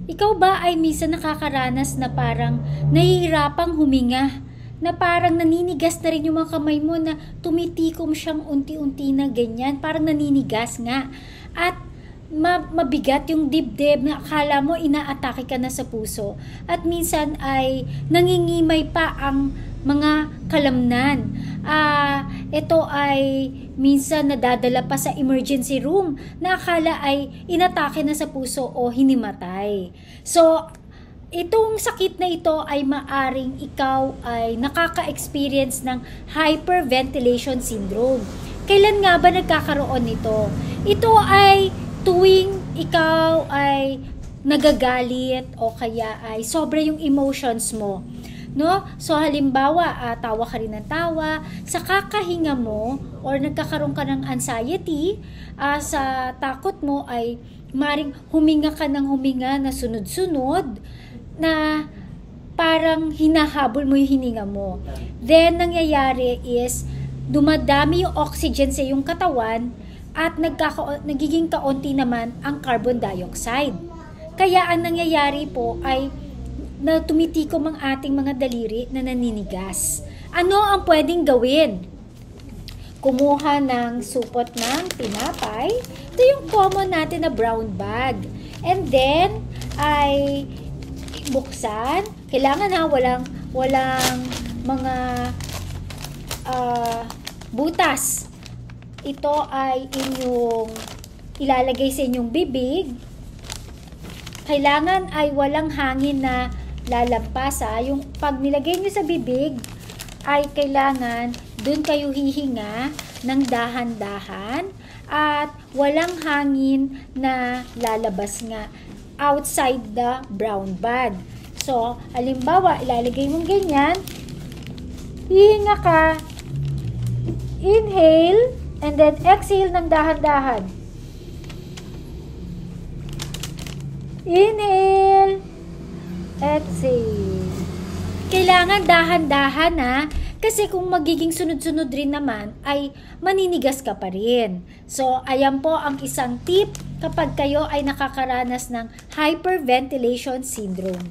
Ikaw ba ay minsan nakakaranas na parang nahihirapang huminga? Na parang naninigas na rin yung mga kamay mo na tumitikom siyang unti-unti na ganyan. Parang naninigas nga. At mabigat yung dibdib na akala mo inaatake ka na sa puso. At minsan ay nangingimay pa ang mga kalamnan. Ito ay minsan nadadala pa sa emergency room na akala ay inatake na sa puso o hinimatay. So, itong sakit na ito ay maaring ikaw ay nakaka-experience ng hyperventilation syndrome. Kailan nga ba nagkakaroon nito? Ito ay tuwing ikaw ay nagagalit o kaya ay sobra yung emotions mo. No? So halimbawa, tawa ka rin ng tawa, sa kakahinga mo or nagkakaroon ka ng anxiety, sa takot mo ay maring huminga ka ng huminga na sunod-sunod na parang hinahabol mo yung hininga mo. Then nangyayari is dumadami yung oxygen sa iyong katawan at nagiging kaunti naman ang carbon dioxide. Kaya ang nangyayari po ay na tumitikom ang ating mga daliri na naninigas. Ano ang pwedeng gawin? Kumuha ng supot ng tinapay. Ito yung common natin na brown bag. And then, ay buksan. Kailangan walang mga butas. Ito ay inyong ilalagay sa inyong bibig. Kailangan ay walang hangin na lalampas. Yung pag nilagay nyo sa bibig, ay kailangan dun kayo hihinga ng dahan-dahan at walang hangin na lalabas nga outside the brown bag. So, halimbawa, ilalagay mong ganyan, hihinga ka, inhale, and then exhale ng dahan-dahan. Inhale, exhale. Kailangan dahan-dahan kasi kung magiging sunod-sunod rin naman ay maninigas ka pa rin. So, ayan po ang isang tip kapag kayo ay nakakaranas ng hyperventilation syndrome.